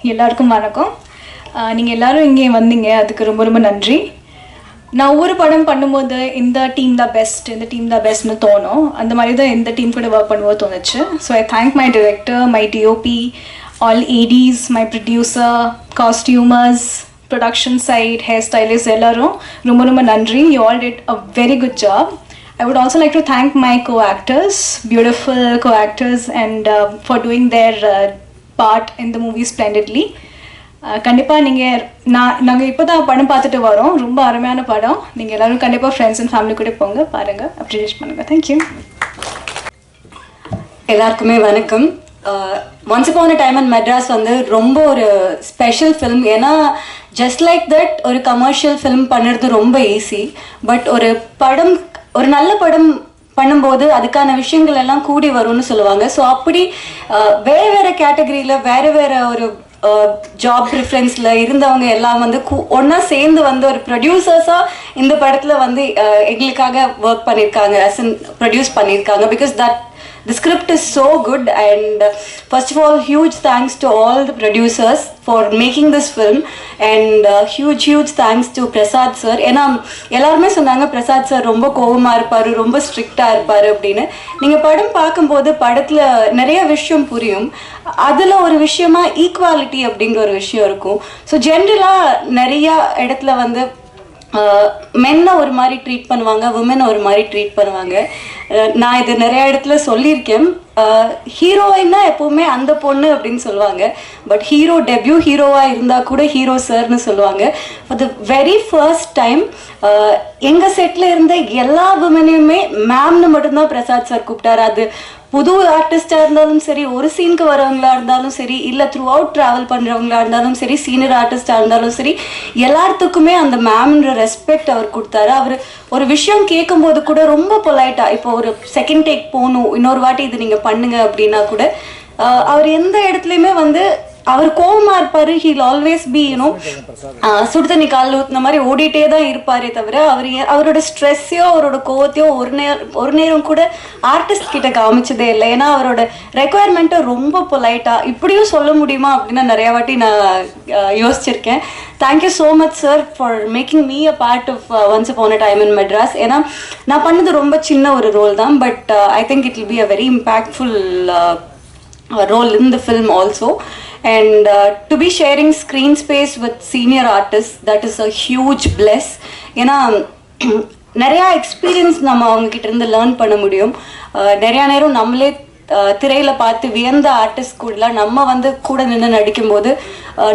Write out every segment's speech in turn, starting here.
எல்லாருக்கும் வணக்கம். நீங்கள் எல்லோரும் இங்கே வந்தீங்க, அதுக்கு ரொம்ப ரொம்ப நன்றி. நான் ஒவ்வொரு படம் பண்ணும்போது இந்த டீம் தான் பெஸ்ட், இந்த டீம் தான் பெஸ்ட்னு தோணும். அந்த மாதிரி தான் இந்த டீம் கூட ஒர்க் பண்ணும்போது தோணுச்சு. So I thank my director, my DOP, all ADs, my producer, costumers, production side, hair stylist எல்லாரும் ரொம்ப ரொம்ப நன்றி. You all did a very good job. I would also like to thank my co-actors, beautiful co-actors, and for doing their part in the movie splendidly. கண்டிப்பாக நாங்கள் இப்போ தான் படம் பார்த்துட்டு வரோம். ரொம்ப அருமையான படம். நீங்கள் எல்லோரும் கண்டிப்பாக ஃப்ரெண்ட்ஸ் அண்ட் ஃபேமிலி கூட போங்க, பாருங்கள், அப்ரிஷியேட் பண்ணுங்கள். தேங்க்யூ. எல்லாருக்குமே வணக்கம். Once upon a time in Madras வந்து ரொம்ப ஒரு ஸ்பெஷல் ஃபிலிம். ஏன்னா ஜஸ்ட் லைக் தட் ஒரு கமர்ஷியல் ஃபிலிம் பண்ணுறது ரொம்ப ஈஸி. பட் ஒரு நல்ல படம் பண்ணும்போது அதுக்கான விஷயங்கள் எல்லாம் கூடி வரும்னு சொல்லுவாங்க. ஸோ அப்படி வேறு கேட்டகரியில் வேறு ஒரு ஜாப் ப்ரிஃபரன்ஸில் இருந்தவங்க எல்லாம் வந்து ஒன்றா சேர்ந்து வந்து ஒரு ப்ரொடியூசர்ஸாக இந்த படத்தில் வந்து எங்களுக்காக ஒர்க் பண்ணியிருக்காங்க, ப்ரொடியூஸ் பண்ணியிருக்காங்க. Because the script is so good, and first of all, huge thanks to all the producers for making this film, and huge thanks to Prasad sir. ஏன்னா எல்லாருமே சொன்னாங்க பிரசாத் சார் ரொம்ப கோபமாக இருப்பார், ரொம்ப ஸ்ட்ரிக்டாக இருப்பார் அப்படின்னு. நீங்கள் படம் பார்க்கும்போது படத்தில் நிறைய விஷயம் புரியும். அதில் ஒரு விஷயமா ஈக்குவாலிட்டி அப்படிங்கிற ஒரு விஷயம் இருக்கும். ஸோ ஜென்ரலாக நிறையா இடத்துல வந்து மென்னை ஒரு மாதிரி ட்ரீட் பண்ணுவாங்க, விமெனை ஒரு மாதிரி ட்ரீட் பண்ணுவாங்க. நான் இது நிறைய இடத்துல சொல்லியிருக்கேன். ஹீரோயின்னா எப்போவுமே அந்த பொண்ணு அப்படின்னு சொல்லுவாங்க. பட் டெபியூ ஹீரோவாக இருந்தால் கூட ஹீரோ சார்னு சொல்லுவாங்க. For the very first time எங்கள் செட்டில் இருந்த எல்லா விமனையுமே மேம்னு மட்டும்தான் பிரசாத் சார் கூப்பிட்டாரு. அது புது ஆர்டிஸ்டாக இருந்தாலும் சரி, ஒரு சீனுக்கு வரவங்களா இருந்தாலும் சரி, இல்லை த்ரூ அவுட் ட்ராவல் பண்ணுறவங்களா இருந்தாலும் சரி, சீனியர் ஆர்டிஸ்டாக இருந்தாலும் சரி, எல்லாத்துக்குமே அந்த மேம்ன்ற ரெஸ்பெக்ட் அவர் கொடுத்தாரு. அவர் ஒரு விஷயம் கேட்கும்போது கூட ரொம்ப பொலைட்டாக, இப்போ ஒரு செகண்ட் டேக் போகணும், இன்னொரு வாட்டி இது நீங்கள் பண்ணுங்க அப்படின்னா கூட அவர் எந்த இடத்துலையுமே வந்து அவர் கோவமாக இருப்பார். ஹீல் ஆல்வேஸ் பி சுடு தண்ணி காலில் ஊற்றின மாதிரி ஓடிட்டே தான் இருப்பாரே தவிர அவரோட ஸ்ட்ரெஸ்ஸையோ அவரோட கோவத்தையோ ஒரு நேரம் கூட ஆர்டிஸ்ட் கிட்ட காமிச்சதே இல்லை. ஏன்னா அவரோட ரெக்குவயர்மெண்ட்டை ரொம்ப பொலைட்டாக இப்படியும் சொல்ல முடியுமா அப்படின்னு நிறையா வாட்டி நான் யோசிச்சிருக்கேன். Thank you so much sir for making me a part of once upon a time in Madras. ஏன்னா நான் பண்ணது ரொம்ப சின்ன ஒரு ரோல் தான். But I think it will be a very impactful role in the film also, and to be sharing screen space with senior artists, that is a huge bless. ஏன்னா நிறையா experience நம்ம அவங்கக்கிட்ட இருந்து லேர்ன் பண்ண முடியும். நிறையா நேரம் நம்மளே திரையில் பார்த்து வியந்த ஆர்டிஸ்ட் கூடலாம் நம்ம வந்து கூட நின்று நடிக்கும்போது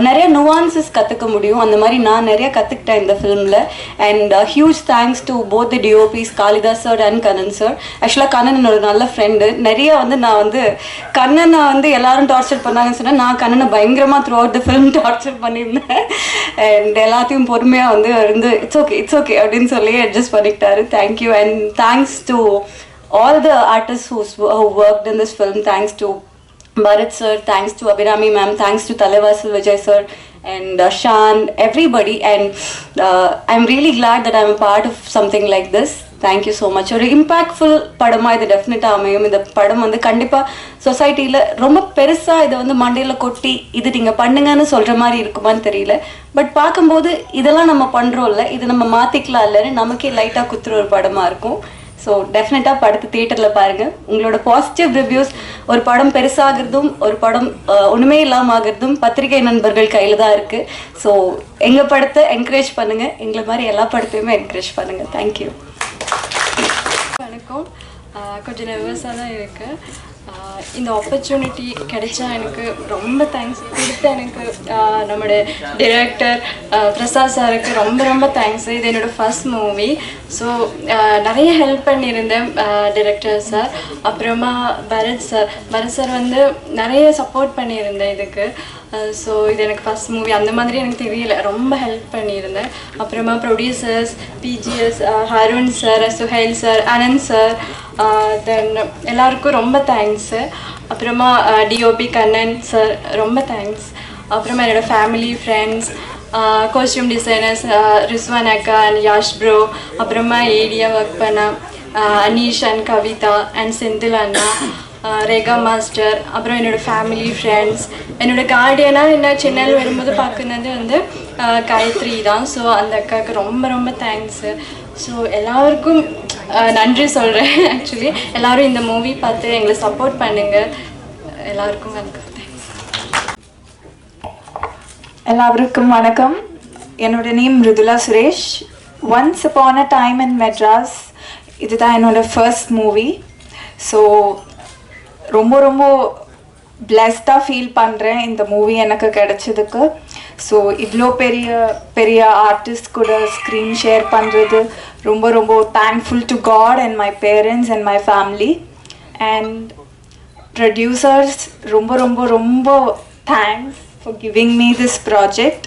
நிறைய நுவான்சஸ் கற்றுக்க முடியும். அந்த மாதிரி நான் நிறைய கற்றுக்கிட்டேன் இந்த ஃபிலிமில். And huge thanks to both the DOPs, Kalidas sir and Kannan sir. ஆக்சுவலாக கண்ணன் என்னோட நல்ல ஃப்ரெண்டு. நிறைய வந்து நான் வந்து கண்ணனை வந்து எல்லாரும் டார்ச்சர் பண்ணாங்கன்னு சொன்னால் நான் கண்ணனை பயங்கரமாக throughout the film torture பண்ணியிருந்தேன். அண்ட் எல்லாத்தையும் பொறுமையாக வந்து இருந்து இட்ஸ் ஓகே அப்படின்னு சொல்லி அட்ஜஸ்ட் பண்ணிக்கிட்டாரு. Thank you. And thanks to all the artists who worked in this film. Thanks to Bharat sir, thanks to Abhirami ma'am, thanks to Talevasil Vijay sir, and Shan, everybody. And I'm really glad that I'm a part of something like this. Thank you so much. ஒரு impactful படமாக இது டெஃபினட்டாக அமையும். இந்த படம் வந்து கண்டிப்பாக சொசைட்டியில் ரொம்ப பெருசாக இதை வந்து மண்டையில் கொட்டி இது நீங்கள் பண்ணுங்கன்னு சொல்கிற மாதிரி இருக்குமான்னு தெரியல. பட் பார்க்கும்போது இதெல்லாம் நம்ம பண்ணுறோம்ல, இது நம்ம மாற்றிக்கலாம் இல்லைன்னு நமக்கே லைட்டாக குத்துற ஒரு படமாக இருக்கும். ஸோ டெஃபினட்டாக படத்தை தியேட்டரில் பாருங்கள். உங்களோட பாசிட்டிவ் ரிவ்யூஸ், ஒரு படம் பெருசாகிறதும் ஒரு படம் ஒன்றுமே இல்லாமல் ஆகிறதும் பத்திரிகை நண்பர்கள் கையில் தான் இருக்குது. ஸோ எங்கள் படத்தை என்கரேஜ் பண்ணுங்கள், எங்களை மாதிரி எல்லா படத்தையுமே என்கரேஜ் பண்ணுங்கள். தேங்க்யூ. வணக்கம். கொஞ்சம் நர்வஸாக தான் இருக்குது. இந்த ஆப்பர்ச்சுனிட்டி கிடைச்சா எனக்கு ரொம்ப தேங்க்ஸ். கொடுத்த எனக்கு நம்மளோட டிரெக்டர் பிரசாத் சாருக்கு ரொம்ப தேங்க்ஸ். இது என்னோடய ஃபர்ஸ்ட் மூவி. ஸோ நிறைய ஹெல்ப் பண்ணியிருந்தேன் டிரெக்டர் சார். அப்புறமா பரத் சார் வந்து நிறைய சப்போர்ட் பண்ணியிருந்தேன் இதுக்கு. ஸோ இது எனக்கு ஃபஸ்ட் மூவி, அந்த மாதிரி எனக்கு தெரியல, ரொம்ப ஹெல்ப் பண்ணியிருந்தேன். அப்புறமா producers BGS, Harun sir, Suhail sir, Anand sir, then எல்லாருக்கும் ரொம்ப தேங்க்ஸு. அப்புறமா டிஓபி கண்ணன் சார் ரொம்ப தேங்க்ஸ். அப்புறமா என்னோடய family, friends, costume designers Rizwan அக்கா அண்ட் யாஷ் ப்ரோ, அப்புறமா ஏடியா ஒர்க் பண்ண அனீஷ் அண்ட் கவிதா அண்ட் செந்தில் அண்ணா, ரேகா மாஸ்டர், அப்புறம் என்னோடய ஃபேமிலி ஃப்ரெண்ட்ஸ், என்னோடய கார்டியனாக என்ன சென்னையில் வரும்போது பார்க்குறது வந்து காயத்ரி தான். ஸோ அந்த அக்காவுக்கு ரொம்ப ரொம்ப தேங்க்ஸு. ஸோ எல்லாருக்கும் நன்றி சொல்கிறேன். ஆக்சுவலி எல்லோரும் இந்த மூவி பார்த்து எங்களை சப்போர்ட் பண்ணுங்கள். எல்லாருக்கும் எனக்கு தேங்க்ஸ். எல்லாருக்கும் வணக்கம். என்னோட name Mridula Suresh. Once upon a time in Madras இதுதான் என்னோட ஃபர்ஸ்ட் மூவி. ஸோ ரொம்ப ரொம்ப பிளெஸ்டாக ஃபீல் பண்ணுறேன் இந்த மூவி எனக்கு கிடைச்சதுக்கு. ஸோ இவ்வளோ பெரிய பெரிய ஆர்டிஸ்ட் கூட ஸ்க்ரீன் ஷேர் பண்ணுறது ரொம்ப ரொம்ப thankful to God and my parents and my family. And producers ரொம்ப ரொம்ப ரொம்ப thanks for giving me this project.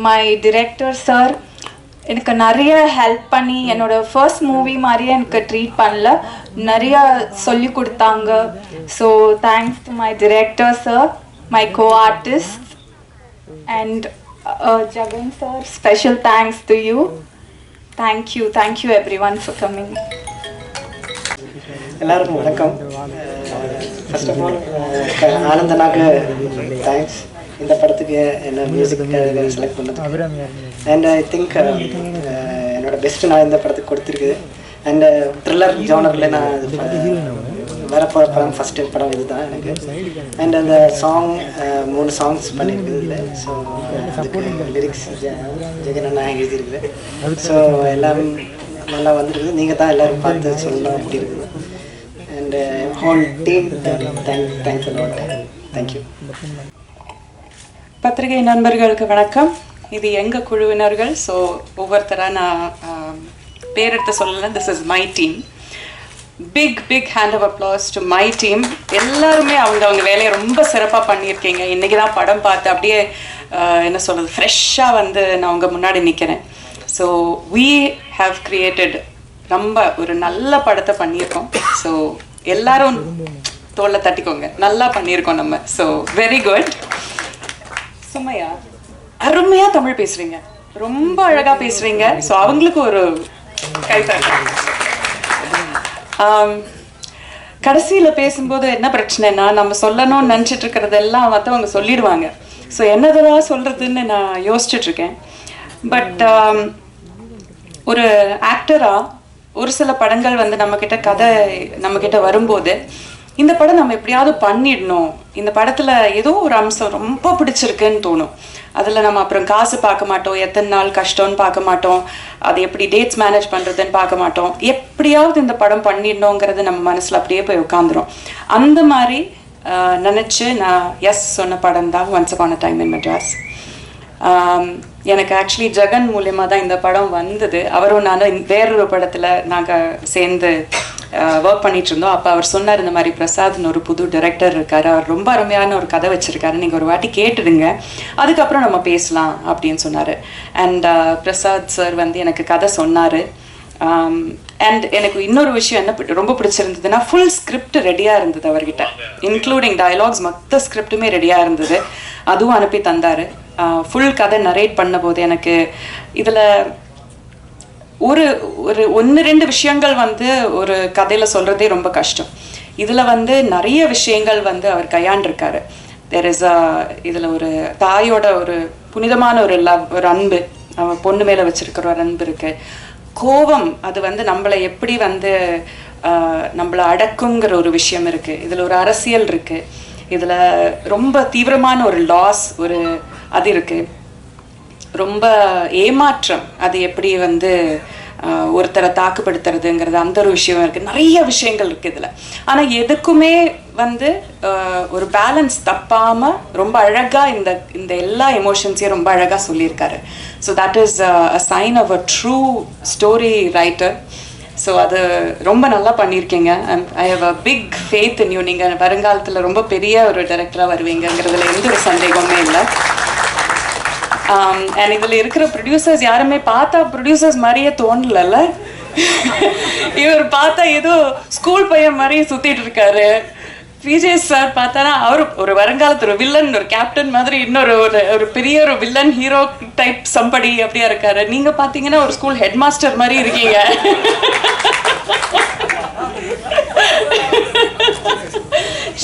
My director sir எனக்கு நிறைய ஹெல்ப் பண்ணி என்னோடய ஃபர்ஸ்ட் மூவி மாதிரியே எனக்கு ட்ரீட் பண்ணல, நிறையா சொல்லி கொடுத்தாங்க. So thanks to my director sir, my co artist and Jagan sir, special thanks to you. Thank you every one for coming. எல்லாருக்கும் வணக்கம். ஃபர்ஸ்ட் ஆஃப் ஆல் ஆனந்தனாக்கு தேங்க்ஸ் இந்த படத்துக்கு என்ன மியூசிக் செலக்ட் பண்ணது. அண்ட் ஐ திங்க் என்னோட பெஸ்ட்டு நான் இந்த படத்துக்கு கொடுத்துருக்குது. அண்ட் த்ரில்லர் ஜானரில் நான் வர போகிற படம் ஃபஸ்ட்டு படம் இது தான் எனக்கு. அண்ட் அந்த சாங் 3 சாங்ஸ் பண்ணியிருக்குது இல்லை. ஸோ அதுக்கு லிரிக்ஸ் ஜெகன் அண்ணா எழுதியிருக்குது. ஸோ எல்லாம் நல்லா வந்துருக்குது. நீங்கள் தான் எல்லோரும் பார்த்து சொல்லணும் அப்படி இருக்குது. And whole team thanks a lot. Thank you. பத்திரிகை நண்பர்களுக்கு வணக்கம். இது எங்கள் குழுவினர்கள். ஸோ ஒவ்வொருத்தராக நான் பேரெடுத்து சொல்லலை. This is my team. Big hand of applause to my team. எல்லாருமே அவங்க வேலையை ரொம்ப சிறப்பாக பண்ணியிருக்கீங்க. இன்றைக்கி தான் படம் பார்த்து அப்படியே என்ன சொல்கிறது ஃப்ரெஷ்ஷாக வந்து நான் உங்கள் முன்னாடி நிற்கிறேன். ஸோ we have created ரொம்ப ஒரு நல்ல படத்தை பண்ணியிருக்கோம். ஸோ எல்லாரும் தோலை தட்டிக்கோங்க, நல்லா பண்ணியிருக்கோம் நம்ம. So very good. சுமையா அருமையாக தமிழ் பேசுகிறீங்க, ரொம்ப அழகாக பேசுகிறீங்க. ஸோ அவங்களுக்கு ஒரு கைத்தட்டல். கடைசியில் பேசும்போது என்ன பிரச்சனைனா, நம்ம சொல்லணும்னு நினச்சிட்டு இருக்கிறதெல்லாம் மற்றவங்க சொல்லிடுவாங்க. ஸோ என்னதெல்லாம் சொல்கிறதுன்னு நான் யோசிச்சுட்ருக்கேன். பட் ஒரு ஆக்டராக ஒரு சில படங்கள் வந்து நம்மக்கிட்ட வரும்போது இந்த படம் நம்ம எப்படியாவது பண்ணிடணும், இந்த படத்தில் ஏதோ ஒரு அம்சம் ரொம்ப பிடிச்சிருக்குன்னு தோணும். அதில் நம்ம அப்புறம் காசு பார்க்க மாட்டோம், எத்தனை நாள் கஷ்டம்னு பார்க்க மாட்டோம், அது எப்படி டேட்ஸ் மேனேஜ் பண்ணுறதுன்னு பார்க்க மாட்டோம். எப்படியாவது இந்த படம் பண்ணிடணுங்கிறது நம்ம மனசில் அப்படியே போய் உட்காந்துரும். அந்த மாதிரி நினச்சி நான் எஸ் சொன்ன படம் தான் once upon a time in Madras. எனக்கு ஆக்சுவலி ஜெகன் மூலியமாக தான் இந்த படம் வந்தது. அவரும் நானும் வேறொரு படத்தில் நாங்கள் சேர்ந்து ஒர்க் பண்ணிட்டு இருந்தோம். அப்போ அவர் சொன்னார், இந்த மாதிரி பிரசாத்னு ஒரு புது டைரக்டர் இருக்கார், அவர் ரொம்ப அருமையான ஒரு கதை வச்சுருக்காரு, நீங்கள் ஒரு வாட்டி கேட்டுடுங்க, அதுக்கப்புறம் நம்ம பேசலாம் அப்படின்னு சொன்னார். அண்ட் பிரசாத் சார் வந்து எனக்கு கதை சொன்னார். அண்ட் எனக்கு இன்னொரு விஷயம் என்ன ரொம்ப பிடிச்சிருந்ததுன்னா, ஃபுல் ஸ்கிரிப்ட் ரெடியாக இருந்தது அவர்கிட்ட, இன்க்ளூடிங் டயலாக்ஸ் மொத்த ஸ்கிரிப்டுமே ரெடியாக இருந்தது. அதுவும் அனுப்பி தந்தார். ஃபுல் கதை நரேட் பண்ண போது எனக்கு இதில் ஒரு 1-2 விஷயங்கள் வந்து ஒரு கதையில் சொல்கிறதே ரொம்ப கஷ்டம். இதில் வந்து நிறைய விஷயங்கள் வந்து அவர் கையாண்டிருக்காரு. இதில் ஒரு தாயோட ஒரு புனிதமான ஒரு ஒரு அன்பு, அவன் பொண்ணு மேலே வச்சிருக்கிற ஒரு அன்பு இருக்குது. கோபம், அது வந்து நம்மளை எப்படி வந்து நம்மளை அடக்குங்கிற ஒரு விஷயம் இருக்குது. இதில் ஒரு அரசியல் இருக்குது. இதில் ரொம்ப தீவிரமான ஒரு லாஸ் அது இருக்குது. ரொம்ப ஏமாற்றம், அது எப்படி வந்து ஒருத்தரை தாக்குப்படுத்துறதுங்கிறது அந்த ஒரு விஷயம் இருக்குது. நிறைய விஷயங்கள் இருக்குது இதில். ஆனால் எதுக்குமே வந்து ஒரு பேலன்ஸ் தப்பாமல் ரொம்ப அழகாக இந்த எல்லா எமோஷன்ஸையும் ரொம்ப அழகாக சொல்லியிருக்காரு. So that is a sign of a true story writer. ஸோ அது ரொம்ப நல்லா பண்ணியிருக்கீங்க. I have a big faith in you. நீங்கள் வருங்காலத்தில் ரொம்ப பெரிய ஒரு டைரக்டராக வருவீங்கிறதுல எந்த ஒரு சந்தேகமே இல்லை. அண்ட் இதில் இருக்கிற ப்ரொடியூசர்ஸ் யாருமே பார்த்தா ப்ரொடியூசர்ஸ் மாதிரியே தோணலல்ல. இவர் பார்த்தா ஏதோ ஸ்கூல் பையன் மாதிரியே சுற்றிட்டு இருக்காரு. விஜய் சார் பார்த்தானா அவர் ஒரு வருங்காலத்து ஒரு வில்லன், ஒரு கேப்டன் மாதிரி, இன்னொரு ஒரு பெரிய ஒரு வில்லன் ஹீரோ டைப் சம்படி அப்படியா இருக்காரு. நீங்கள் பார்த்தீங்கன்னா ஒரு ஸ்கூல் ஹெட் மாஸ்டர் மாதிரி இருக்கீங்க.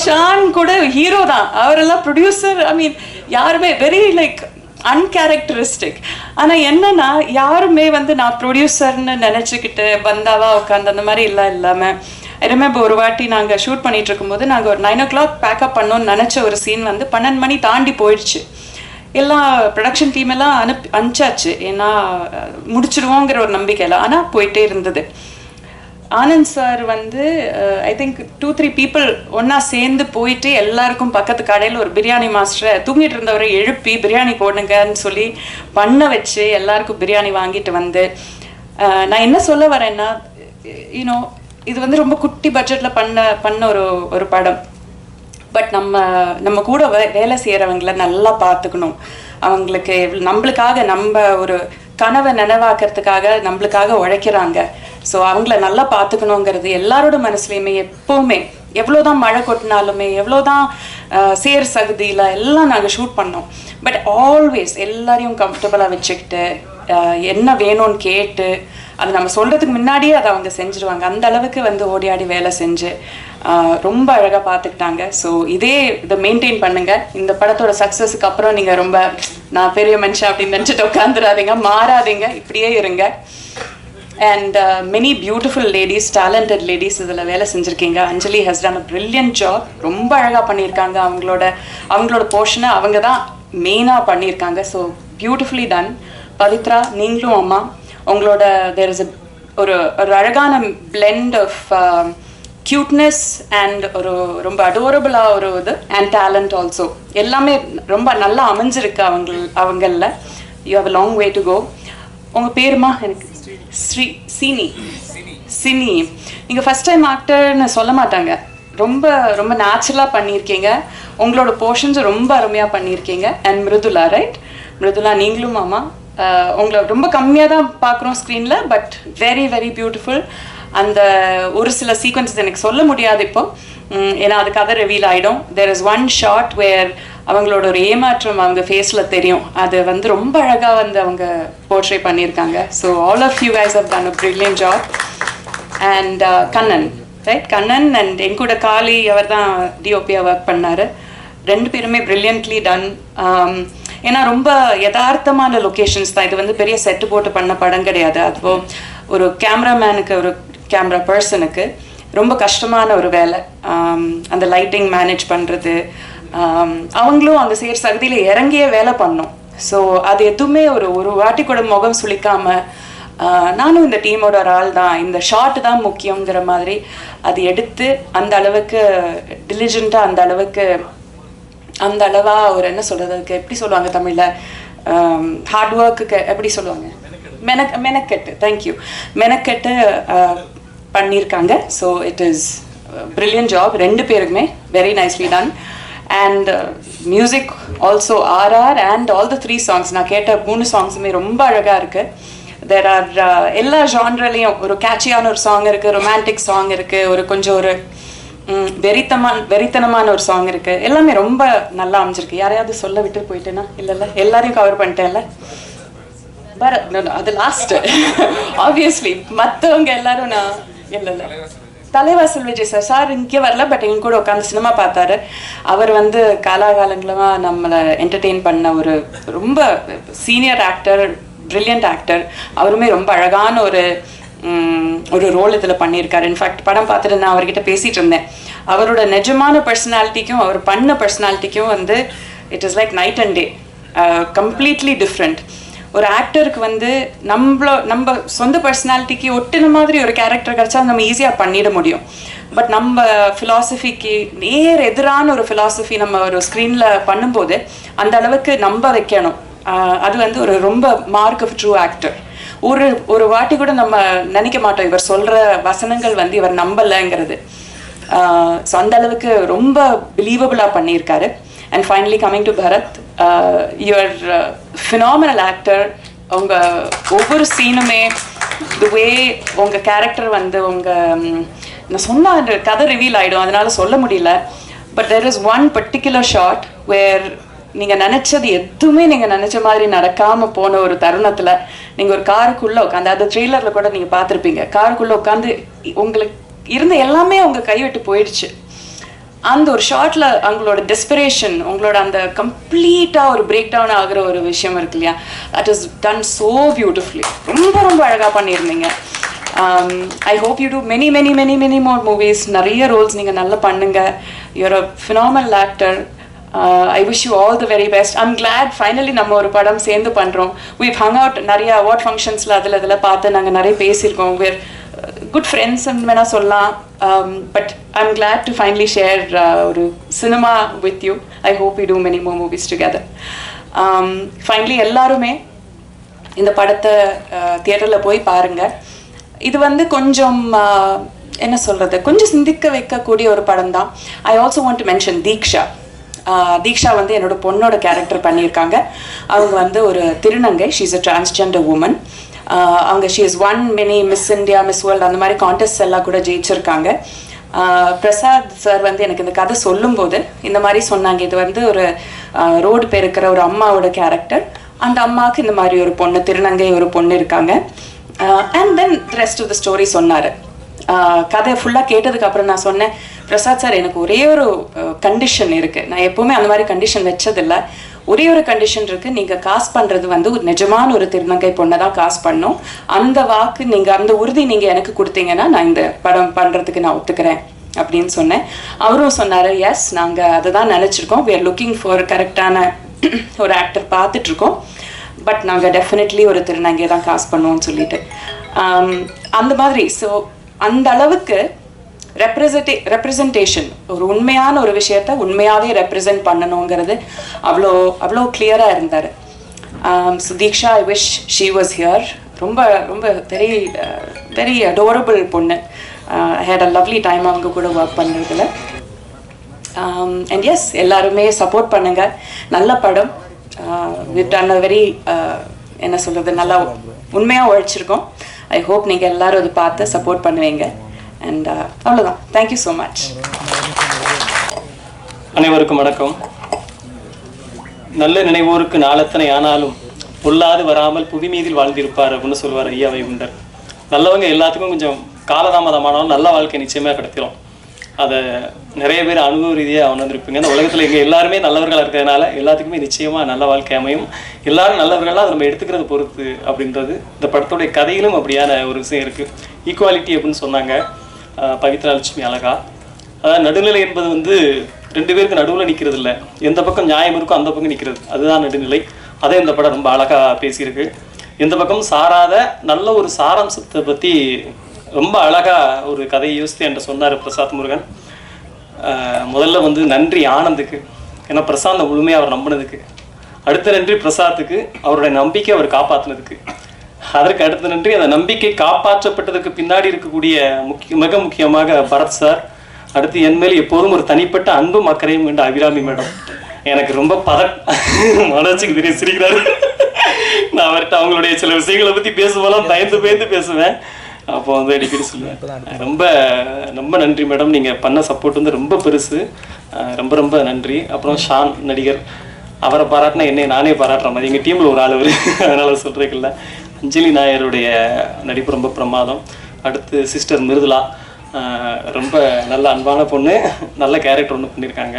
ஷான் கூட ஹீரோ தான், அவரெல்லாம் ப்ரொடியூசர். ஐ மீன் யாருமே வெரி லைக் அன்கேரக்டரிஸ்டிக். ஆனால் என்னன்னா யாருமே வந்து நான் ப்ரொடியூசர்னு நினச்சிக்கிட்டு வந்தாவா உட்காந்து அந்த மாதிரி இல்லாமல் ஐ ரிமெம்பர் ஒரு வாட்டி நாங்கள் ஷூட் பண்ணிட்டு இருக்கும்போது நாங்கள் ஒரு 9 o'clock பேக்கப் பண்ணோன்னு நினச்ச ஒரு சீன் வந்து 12 மணி தாண்டி போயிடுச்சு. எல்லாம் ப்ரொடக்ஷன் டீம் எல்லாம் அனுப்பிச்சாச்சு, ஏன்னா முடிச்சிடுவோங்கிற ஒரு நம்பிக்கையில். ஆனால் போயிட்டே இருந்தது. ஆனந்த் சார் வந்து ஐ திங்க் 2-3 பீப்புள் ஒன்றா சேர்ந்து போயிட்டு எல்லாருக்கும் பக்கத்து கடையில் ஒரு பிரியாணி மாஸ்டரை தூங்கிட்டு இருந்தவரை எழுப்பி பிரியாணி போடுங்கன்னு சொல்லி பண்ண வச்சு எல்லாருக்கும் பிரியாணி வாங்கிட்டு வந்து, நான் என்ன சொல்ல வரேன்னா, யூனோ இது வந்து ரொம்ப குட்டி பட்ஜெட்டில் பண்ண ஒரு படம். பட் நம்ம கூட வேலை செய்கிறவங்கள நல்லா பார்த்துக்கணும். அவங்களுக்கு நம்மளுக்காக நம்ம ஒரு கனவை நினைவாக்கிறதுக்காக நம்மளுக்காக உழைக்கிறாங்க. ஸோ அவங்கள நல்லா பார்த்துக்கணுங்கிறது எல்லாரோட மனசுலையுமே எப்போவுமே. எவ்வளோதான் மழை கொட்டினாலுமே, எவ்வளோதான் சேர் சகுதியில் எல்லாம் நாங்கள் ஷூட் பண்ணோம். பட் ஆல்வேஸ் எல்லாரையும் கம்ஃபர்டபுளாக வச்சுக்கிட்டு என்ன வேணும்னு கேட்டு அது நம்ம சொல்கிறதுக்கு முன்னாடியே அதை அவங்க செஞ்சுருவாங்க. அந்த அளவுக்கு வந்து ஓடியாடி வேலை செஞ்சு ரொம்ப அழகாக பார்த்துக்கிட்டாங்க. ஸோ இதை மெயின்டைன் பண்ணுங்கள். இந்த படத்தோட சக்ஸஸுக்கு அப்புறம் நீங்கள் ரொம்ப நான் பெரிய மனுஷன் அப்படின்னு நினச்சிட்டு உட்காந்துடாதீங்க, மாறாதீங்க, இப்படியே இருங்க. And many beautiful ladies, talented ladies இதில் வேலை செஞ்சுருக்கீங்க. Anjali has done a brilliant job. ரொம்ப அழகாக பண்ணியிருக்காங்க. அவங்களோட போர்ஷனை அவங்க தான் மெயினாக பண்ணியிருக்காங்க. So beautifully done. பவித்ரா, நீங்களும் அம்மா, உங்களோட தேர் இஸ் ஒரு அழகான பிளெண்ட் ஆஃப் க்யூட்னஸ் அண்ட் ஒரு ரொம்ப அடோரபிளாக ஒரு இது அண்ட் டேலண்ட் ஆல்சோ எல்லாமே ரொம்ப நல்லா அமைஞ்சிருக்கு அவங்களில். You have a long way to go. உங்கள் பேருமா? எனக்கு சினி. நீங்கள் ஃபஸ்ட் டைம் ஆக்டர்னு சொல்ல மாட்டாங்க, ரொம்ப ரொம்ப நேச்சுரலாக பண்ணியிருக்கீங்க. உங்களோட போர்ஷன்ஸும் ரொம்ப அருமையாக பண்ணியிருக்கீங்க. And Mridula, right? மிருதுலா, நீங்களும் அம்மா, உங்களை ரொம்ப கம்மியாக தான் பார்க்குறோம் ஸ்க்ரீனில், பட் வெரி வெரி பியூட்டிஃபுல். அந்த ஒரு சில சீக்வன்ஸஸ் எனக்கு சொல்ல முடியாது இப்போ, ஏன்னா அது கதை ரிவீல் ஆகிடும். தேர் இஸ் ஒன் ஷார்ட் வேர் அவங்களோட ஒரு ஏமாற்றம் அவங்க ஃபேஸில் தெரியும். அது வந்து ரொம்ப அழகாக வந்து அவங்க போர்ட்ரே பண்ணியிருக்காங்க. So all of you guys have done a brilliant job. And Kannan, right? Kannan and என் கூட காளி, அவர் தான் டிஓபியாக ஒர்க் பண்ணார். 2 பேருமே பிரில்லியன்ட்லி டன். ஏன்னா ரொம்ப யதார்த்தமான லொக்கேஷன்ஸ் தான். இது வந்து பெரிய செட்டு போட்டு பண்ண படம் கிடையாது. அதுவும் ஒரு கேமராமேனுக்கு, ஒரு கேமரா பர்சனுக்கு ரொம்ப கஷ்டமான ஒரு வேலை. அந்த லைட்டிங் மேனேஜ் பண்ணுறது, அவங்களும் அந்த சேர் சகுதியில் இறங்கியே வேலை பண்ணோம். ஸோ அது எதுவுமே ஒரு வாட்டி கூட முகம் சுளிக்காமல், நானும் இந்த டீமோட ஒரு ஆள் தான், இந்த ஷார்ட் தான் முக்கியங்கிற மாதிரி அது எடுத்து அந்த அளவுக்கு டிலிஜென்ட்டாக, அந்த அளவாக ஒரு என்ன சொல்கிறது, அதுக்கு எப்படி சொல்லுவாங்க தமிழில், ஹார்ட் ஒர்க்குக்கு எப்படி சொல்லுவாங்க, மெனக்கெட்டு, தேங்க்யூ, மெனக்கெட்டு பண்ணியிருக்காங்க. So it is brilliant job 2 பேருக்குமே. Very nicely ton. And music also RR and all the 3 songs. நான் கேட்ட 3 songsமே ரொம்ப அழகாக இருக்குது. தேர் ஆர் எல்லா ஜான்ரலையும் ஒரு கேட்சியான ஒரு சாங் இருக்குது, ரொமான்டிக் சாங் இருக்குது, ஒரு கொஞ்சம் ஒரு வெறித்தனமான ஒரு சாங் இருக்குது. எல்லாமே ரொம்ப நல்லா அமைஞ்சிருக்கு. யாரையாவது சொல்ல விட்டு போயிட்டேன்னா? இல்லைல்ல, எல்லாரையும் கவர் பண்ணிட்டேன்ல. அது லாஸ்ட்டு ஆப்வியஸ்லி. மற்றவங்க எல்லாரும் நான் இல்லைல்ல. தலைவாசல் விஜய் சார் இங்கே வரல, பட் எங்க கூட உட்காந்து சினிமா பார்த்தாரு. அவர் வந்து காலாகாலங்களமாக நம்மளை என்டர்டெயின் பண்ண ஒரு ரொம்ப சீனியர் ஆக்டர், பிரில்லியன்ட் ஆக்டர். அவருமே ரொம்ப அழகான ஒரு ரோல் இதில் பண்ணியிருக்காரு. இன்ஃபேக்ட் படம் பார்த்துட்டு நான் அவர்கிட்ட பேசிகிட்டு இருந்தேன். அவரோட நிஜமான பர்சனாலிட்டிக்கும் அவர் பண்ண பர்சனாலிட்டிக்கும் வந்து it is like night and day, completely different. ஒரு ஆக்டருக்கு வந்து நம்ம சொந்த பர்சனாலிட்டிக்கு ஒட்டின மாதிரி ஒரு கேரக்டர் கிடச்சா நம்ம ஈஸியாக பண்ணிட முடியும். பட் நம்ம ஃபிலாசபிக்கு எதிரான ஒரு ஃபிலாசபி நம்ம ஒரு ஸ்க்ரீனில் பண்ணும்போது அந்த அளவுக்கு நம்ப வைக்கணும். அது வந்து ஒரு ரொம்ப மார்க் ஆஃப் ட்ரூ ஆக்டர். ஒரு வாட்டி கூட நம்ம நினைக்க மாட்டோம் இவர் சொல்கிற வசனங்கள் வந்து இவர் நம்பலைங்கிறது. ஸோ அந்த அளவுக்கு ரொம்ப பிலீவபிளாக பண்ணியிருக்காரு. And finally coming to Bharath, you're phenomenal actor. உங்கள் ஒவ்வொரு சீனுமே தி வே உங்கள் கேரக்டர் வந்து நான் சொன்ன அந்த கதை ரிவீல் ஆகிடும், அதனால சொல்ல முடியல. But there is one particular shot where நீங்கள் நினச்சது எதுவுமே நீங்கள் நினச்ச மாதிரி நடக்காமல் போன ஒரு தருணத்தில் நீங்கள் ஒரு காருக்குள்ளே உட்காந்து, அது ட்ரெய்லரில் கூட நீங்கள் பார்த்துருப்பீங்க, காருக்குள்ளே உட்காந்து உங்களுக்கு இருந்த எல்லாமே உங்கள் கைவிட்டு போயிடுச்சு. அந்த ஒரு ஷார்ட்ல அவங்களோட டெஸ்பிரேஷன், உங்களோட அந்த கம்ப்ளீட்டாக ஒரு பிரேக் டவுன் ஆகிற ஒரு விஷயம் இருக்கு இல்லையா, that is done so beautifully. ரொம்ப ரொம்ப அழகாக பண்ணியிருந்தீங்க. I hope you do many more movies. நிறைய ரோல்ஸ் நீங்கள் நல்லா பண்ணுங்க. You're a phenomenal actor. I wish you all the very best. I'm glad finally நம்ம ஒரு படம் சேர்ந்து பண்ணுறோம். வீவ் ஹங் அவுட் நிறைய அவார்ட் ஃபங்க்ஷன்ஸில் அதில் பார்த்து நாங்கள் நிறைய பேசியிருக்கோம். வேர் குட் ஃப்ரெண்ட்ஸ்ன்னு வேணால் சொல்லலாம். But I'm glad to finally share ஒரு cinema with you. I hope you do many more movies together. Finally எல்லாருமே இந்த படத்தை தியேட்டரில் போய் பாருங்கள். இது வந்து கொஞ்சம் என்ன சொல்கிறது, கொஞ்சம் சிந்திக்க வைக்கக்கூடிய ஒரு படம் தான். I also want to mention Deeksha. Deeksha வந்து என்னோட பொண்ணோட கேரக்டர் பண்ணியிருக்காங்க. அவங்க வந்து ஒரு திருநங்கை. She is a transgender woman. அவங்க she is one many Miss India, Miss World அந்த மாதிரி கான்டெஸ்ட் எல்லாம் கூட ஜெயிச்சிருக்காங்க. பிரசாத் சார் வந்து எனக்கு இந்த கதை சொல்லும்போது இந்த மாதிரி சொன்னாங்க, இது வந்து ஒரு ரோடு பெருக்கிற ஒரு அம்மாவோட கேரக்டர். அந்த அம்மாவுக்கு இந்த மாதிரி ஒரு பொண்ணு, திருநங்கை ஒரு பொண்ணு இருக்காங்க. And then rest of the story சொன்னார். கதை ஃபுல்லாக கேட்டதுக்கு அப்புறம் நான் சொன்னேன், பிரசாத் சார் எனக்கு ஒரே ஒரு கண்டிஷன் இருக்குது. நான் எப்போவுமே அந்த மாதிரி கண்டிஷன் வச்சதில்லை. ஒரே ஒரு கண்டிஷன் இருக்குது. நீங்கள் காசு பண்ணுறது வந்து ஒரு நிஜமான ஒரு திருநங்கை பொண்ணை தான் காசு பண்ணணும். அந்த வாக்கு நீங்கள், அந்த உறுதி நீங்கள் எனக்கு கொடுத்தீங்கன்னா நான் இந்த படம் பண்ணுறதுக்கு நான் ஒத்துக்கிறேன் அப்படின்னு சொன்னேன். அவரும் சொன்னார், எஸ் நாங்கள் அதை தான் நினச்சிருக்கோம். வி ஆர் லுக்கிங் ஃபார் கரெக்டான ஒரு ஆக்டர் பார்த்துட்ருக்கோம். பட் நாங்கள் டெஃபினெட்லி ஒரு திருநங்கையை தான் காசு பண்ணுவோம்னு சொல்லிட்டு அந்த மாதிரி. ஸோ அந்த அளவுக்கு ரெப்ரசன்டேஷன், ஒரு உண்மையான ஒரு விஷயத்த உண்மையாகவே ரெப்ரசன்ட் பண்ணணுங்கிறது அவ்வளோ அவ்வளோ கிளியராக இருந்தார். So Diksha, I wish she was here. ரொம்ப ரொம்ப வெரி வெரி அடோரபிள் பொண்ணு. ஐ ஹேட் அ லவ்லி டைம் அவங்க கூட ஒர்க் பண்ணுறதுல. அண்ட் எஸ், எல்லாருமே சப்போர்ட் பண்ணுங்கள். நல்ல படம். we've done a very என்ன சொல்கிறது, நல்லா உண்மையாக உழைச்சிருக்கோம். ஐ ஹோப் நீங்கள் எல்லோரும் அதை பார்த்து சப்போர்ட் பண்ணுவீங்க. அண்ட் அவ்வளோதான். Thank you so much. அனைவருக்கும் வணக்கம். நல்ல நினைவோருக்கு நாளத்தனை ஆனாலும் பொல்லாது வராமல் புவி மீதில் வாழ்ந்திருப்பார் அப்படின்னு சொல்லுவார் ஐயா வைகுண்டர். நல்லவங்க எல்லாத்துக்கும் கொஞ்சம் காலதாமதமானாலும் நல்ல வாழ்க்கை நிச்சயமாக கிடைத்திரும். அதை நிறைய பேர் அனுபவ ரீதியாக உணர்ந்திருப்பீங்க. இந்த உலகத்தில் எங்கள் எல்லாருமே நல்லவர்களாக இருக்கிறதுனால எல்லாத்துக்குமே நிச்சயமாக நல்ல வாழ்க்கை அமையும். எல்லாரும் நல்லவர்களாக அதை நம்ம எடுத்துக்கிறத பொறுத்து அப்படின்றது இந்த படத்துடைய கதையிலும் அப்படியான ஒரு விஷயம் இருக்குது. ஈக்குவாலிட்டி அப்படின்னு சொன்னாங்க பவித்ரா லட்சுமி அழகா. அதாவது நடுநிலை என்பது வந்து ரெண்டு பேருக்கு நடுவில் நிற்கிறது இல்லை, எந்த பக்கம் நியாயம் இருக்கோ அந்த பக்கம் நிற்கிறது, அதுதான் நடுநிலை. அதே இந்த படம் ரொம்ப அழகாக பேசியிருக்கு. எந்த பக்கம் சாராத நல்ல ஒரு சாராம்சத்தை பற்றி ரொம்ப அழகாக ஒரு கதையை யோசித்து என்கிட்ட சொன்னார் பிரசாத் முருகன். முதல்ல வந்து நன்றி ஆனந்துக்கு, ஏன்னா பிரசாந்தை முழுமையாக அவர் நம்பினதுக்கு. அடுத்த நன்றி பிரசாத்துக்கு, அவருடைய நம்பிக்கை அவர் காப்பாற்றினதுக்கு. அதற்கு அடுத்த நன்றி அந்த நம்பிக்கை காப்பாற்றப்பட்டதுக்கு பின்னாடி இருக்கக்கூடிய மிக முக்கியமாக பரத் சார். அடுத்து என் மேல் எப்போதும் ஒரு தனிப்பட்ட அன்பும் அக்கறையும் கொண்ட அபிராமி மேடம். எனக்கு ரொம்ப மனசுக்கு தெரிய சிரிக்கிறாரு. நான் அவர்கிட்ட அவங்களுடைய சில விஷயங்களை பற்றி பேசும்போதெல்லாம் பயந்து பேசுவேன். அப்போ வந்து அடிக்கடி சொல்லுவேன், ரொம்ப ரொம்ப நன்றி மேடம், நீங்கள் பண்ண சப்போர்ட் வந்து ரொம்ப பெருசு, ரொம்ப ரொம்ப நன்றி. அப்புறம் ஷான் நடிகர், அவரை பாராட்டினா என்னை நானே பாராட்டுற மாதிரி. எங்கள் டீமில் ஒரு ஆள் அவர், அதனால் சொல்கிறதுக்கு இல்லை. அஞ்சலி நாயருடைய நடிப்பு ரொம்ப பிரமாதம். அடுத்து சிஸ்டர் மிருதுலா, ரொம்ப நல்ல அன்பான பொண்ணு, நல்ல கேரக்டர் ஒன்று பண்ணியிருக்காங்க.